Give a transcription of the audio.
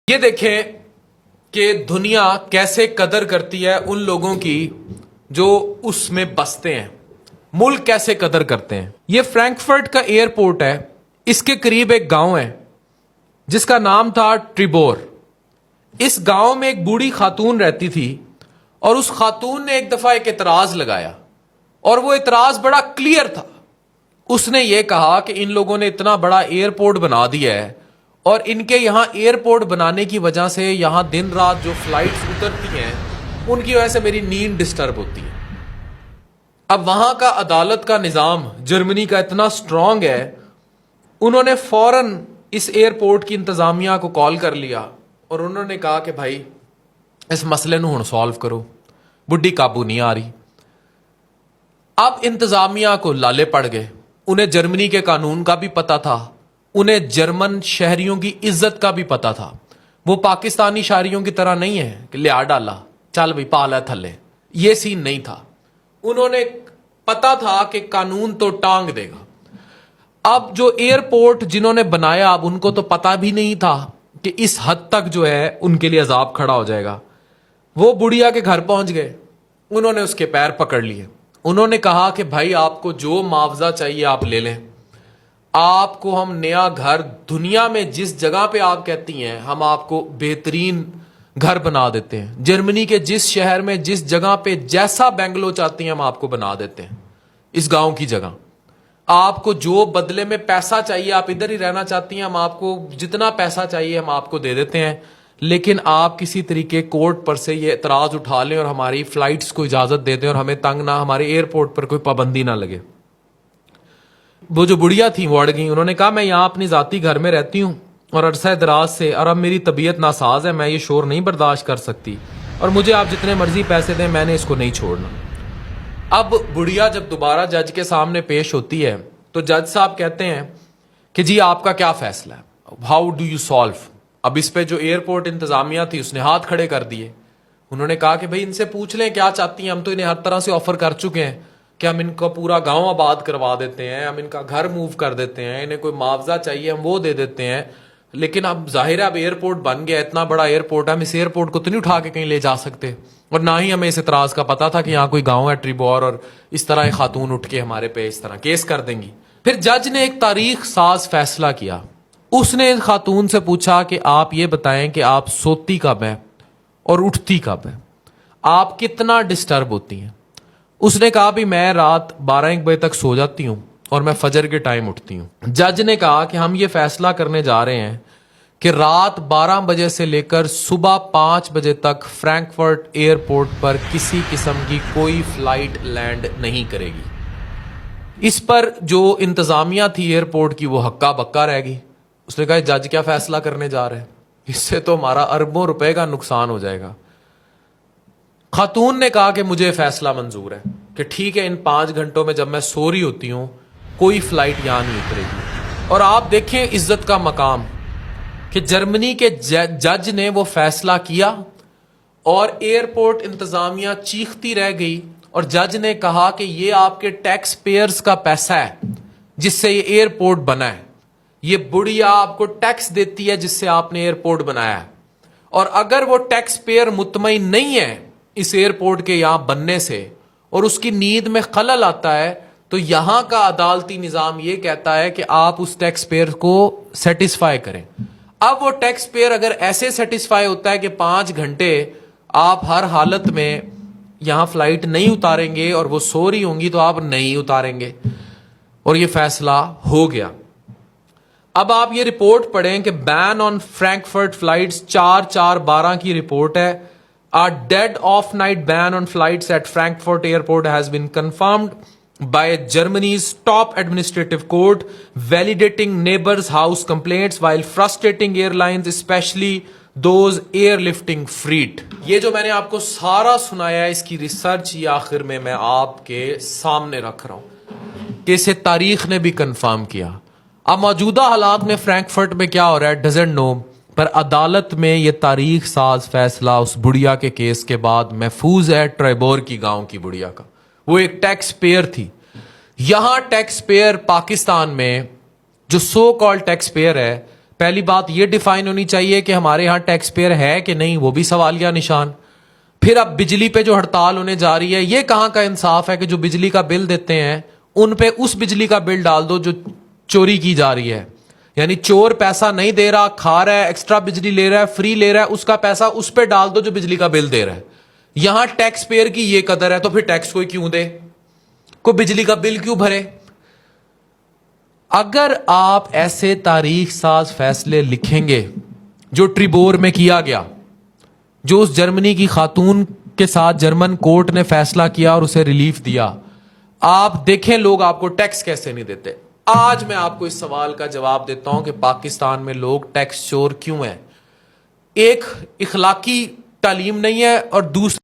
یہ دیکھیں کہ دنیا کیسے قدر کرتی ہے ان لوگوں کی جو اس میں بستے ہیں. ملک کیسے قدر کرتے ہیں. یہ فرینکفرٹ کا ایئرپورٹ ہے. اس کے قریب ایک گاؤں ہے جس کا نام تھا ٹریبور. اس گاؤں میں ایک بوڑھی خاتون رہتی تھی اور اس خاتون نے ایک دفعہ ایک اعتراض لگایا اور وہ اعتراض بڑا کلیئر تھا. اس نے یہ کہا کہ ان لوگوں نے اتنا بڑا ایئرپورٹ بنا دیا ہے اور ان کے یہاں ایئرپورٹ بنانے کی وجہ سے یہاں دن رات جو فلائٹس اترتی ہیں ان کی وجہ سے میری نیند ڈسٹرب ہوتی ہے. اب وہاں کا عدالت کا نظام جرمنی کا اتنا سٹرونگ ہے, انہوں نے فوراً اس ایئرپورٹ کی انتظامیہ کو کال کر لیا اور انہوں نے کہا کہ بھائی اس مسئلے نو ہن سالو کرو, بڈھی قابو نہیں آ رہی. اب انتظامیہ کو لالے پڑ گئے. انہیں جرمنی کے قانون کا بھی پتا تھا, انہیں جرمن شہریوں کی عزت کا بھی پتا تھا. وہ پاکستانی شہریوں کی طرح نہیں ہے کہ لیا ڈالا چل بھائی پالا تھلے, یہ سین نہیں تھا. انہوں نے پتا تھا کہ قانون تو ٹانگ دے گا. اب جو ایئرپورٹ جنہوں نے بنایا اب ان کو تو پتا بھی نہیں تھا کہ اس حد تک جو ہے ان کے لیے عذاب کھڑا ہو جائے گا. وہ بڑھیا کے گھر پہنچ گئے, انہوں نے اس کے پیر پکڑ لیے. انہوں نے کہا کہ بھائی آپ کو جو معاوضہ چاہیے آپ لے لیں, آپ کو ہم نیا گھر دنیا میں جس جگہ پہ آپ کہتی ہیں ہم آپ کو بہترین گھر بنا دیتے ہیں. جرمنی کے جس شہر میں جس جگہ پہ جیسا بنگلو چاہتی ہیں ہم آپ کو بنا دیتے ہیں اس گاؤں کی جگہ. آپ کو جو بدلے میں پیسہ چاہیے, آپ ادھر ہی رہنا چاہتی ہیں, ہم آپ کو جتنا پیسہ چاہیے ہم آپ کو دے دیتے ہیں, لیکن آپ کسی طریقے کورٹ پر سے یہ اعتراض اٹھا لیں اور ہماری فلائٹس کو اجازت دے دیں اور ہمیں تنگ نہ, ہمارے ایئرپورٹ پر کوئی پابندی نہ لگے. وہ جو بڑھیا تھیں وہ اڑ گئیں. انہوں نے کہا میں یہاں اپنی ذاتی گھر میں رہتی ہوں اور عرصہ دراز سے, اور اب میری طبیعت ناساز ہے, میں یہ شور نہیں برداشت کر سکتی اور مجھے آپ جتنے مرضی پیسے دیں میں نے اس کو نہیں چھوڑنا. اب بڑھیا جب دوبارہ جج کے سامنے پیش ہوتی ہے تو جج صاحب کہتے ہیں کہ جی آپ کا کیا فیصلہ ہے, ہاؤ ڈو یو سالو. اب اس پہ جو ایئرپورٹ انتظامیہ تھی اس نے ہاتھ کھڑے کر دیے. انہوں نے کہا کہ بھئی ان سے پوچھ لیں کیا چاہتی ہیں, ہم تو انہیں ہر طرح سے آفر کر چکے ہیں کہ ہم ان کا پورا گاؤں آباد کروا دیتے ہیں, ہم ان کا گھر موو کر دیتے ہیں, انہیں کوئی معاوضہ چاہیے ہم وہ دے دیتے ہیں, لیکن اب ظاہر ہے اب ایئرپورٹ بن گیا, اتنا بڑا ایئرپورٹ ہے, ہم اس ایئرپورٹ کو تو نہیں اٹھا کے کہیں لے جا سکتے. اور نہ ہی ہمیں اس اعتراض کا پتا تھا کہ یہاں کوئی گاؤں ہے ٹریبور اور اس طرح ایک خاتون اٹھ کے ہمارے پہ اس طرح کیس کر دیں گی. پھر جج نے ایک تاریخ ساز فیصلہ کیا. اس نے خاتون سے پوچھا کہ آپ یہ بتائیں کہ آپ سوتی کب ہیں اور اٹھتی کب ہیں, آپ کتنا ڈسٹرب ہوتی ہیں. اس نے کہا بھی میں رات 12-1 بجے تک سو جاتی ہوں اور میں فجر کے ٹائم اٹھتی ہوں. جج نے کہا کہ ہم یہ فیصلہ کرنے جا رہے ہیں کہ رات 12 بجے سے لے کر صبح 5 بجے تک فرینکفرٹ ایئرپورٹ پر کسی قسم کی کوئی فلائٹ لینڈ نہیں کرے گی. اس پر جو انتظامیہ تھی ایئرپورٹ کی وہ ہکا بکا رہ گئی. اس نے کہا جج کیا فیصلہ کرنے جا رہے ہیں, اس سے تو ہمارا اربوں روپے کا نقصان ہو جائے گا. خاتون نے کہا کہ مجھے فیصلہ منظور ہے کہ ٹھیک ہے ان 5 گھنٹوں میں جب میں سو رہی ہوتی ہوں کوئی فلائٹ یہاں نہیں اترے گی. اور آپ دیکھیں عزت کا مقام کہ جرمنی کے جج نے وہ فیصلہ کیا اور ایئرپورٹ انتظامیہ چیختی رہ گئی اور جج نے کہا کہ یہ آپ کے ٹیکس پیئرز کا پیسہ ہے جس سے یہ ایئرپورٹ بنا ہے, یہ بڑھیا آپ کو ٹیکس دیتی ہے جس سے آپ نے ایئرپورٹ بنایا ہے, اور اگر وہ ٹیکس پیئر مطمئن نہیں ہے اس ایئرپورٹ کے یہاں بننے سے اور اس کی نیند میں خلل آتا ہے تو یہاں کا عدالتی نظام یہ کہتا ہے کہ آپ اس ٹیکس پیئر کو سیٹسفائی کریں. اب وہ ٹیکس پیئر اگر ایسے سیٹسفائی ہوتا ہے کہ 5 گھنٹے آپ ہر حالت میں یہاں فلائٹ نہیں اتاریں گے اور وہ سو رہی ہوں گی تو آپ نہیں اتاریں گے, اور یہ فیصلہ ہو گیا. اب آپ یہ رپورٹ پڑھیں کہ بین آن فرینکفرٹ فلائٹس 4/4/12 کی رپورٹ ہے. A dead off night ban on flights at Frankfurt airport has been confirmed by Germany's top administrative court, validating neighbors' house complaints while frustrating airlines, especially those airlifting freight. یہ جو میں نے آپ کو سارا سنایا ہے اس کی ریسرچ یہ آخر میں آپ کے سامنے رکھ رہا ہوں کہ اسے تاریخ نے بھی کنفرم کیا. اب موجودہ حالات میں فرینکفرٹ میں کیا ہو رہا ہے ڈزنٹ نو, پر عدالت میں یہ تاریخ ساز فیصلہ اس بڑھیا کے کیس کے بعد محفوظ ہے ٹریبور کی گاؤں کی بڑھیا کا. وہ ایک ٹیکس پیئر تھی. یہاں ٹیکس پیئر پاکستان میں جو سو کال ٹیکس پیئر ہے پہلی بات یہ ڈیفائن ہونی چاہیے کہ ہمارے ہاں ٹیکس پیئر ہے کہ نہیں، وہ بھی سوالیہ نشان. پھر اب بجلی پہ جو ہڑتال ہونے جا رہی ہے، یہ کہاں کا انصاف ہے کہ جو بجلی کا بل دیتے ہیں ان پہ اس بجلی کا بل ڈال دو جو چوری کی جا رہی ہے. یعنی چور پیسہ نہیں دے رہا، کھا رہا ہے، ایکسٹرا بجلی لے رہا ہے، فری لے رہا ہے، اس کا پیسہ اس پہ ڈال دو جو بجلی کا بل دے رہا ہے. یہاں ٹیکس پیئر کی یہ قدر ہے تو پھر ٹیکس کوئی کیوں دے، کوئی بجلی کا بل کیوں بھرے؟ اگر آپ ایسے تاریخ ساز فیصلے لکھیں گے جو ٹریبور میں کیا گیا، جو اس جرمنی کی خاتون کے ساتھ جرمن کورٹ نے فیصلہ کیا اور اسے ریلیف دیا، آپ دیکھیں لوگ آپ کو ٹیکس کیسے نہیں دیتے. آج میں آپ کو اس سوال کا جواب دیتا ہوں کہ پاکستان میں لوگ ٹیکس چور کیوں ہیں. ایک اخلاقی تعلیم نہیں ہے، اور دوسری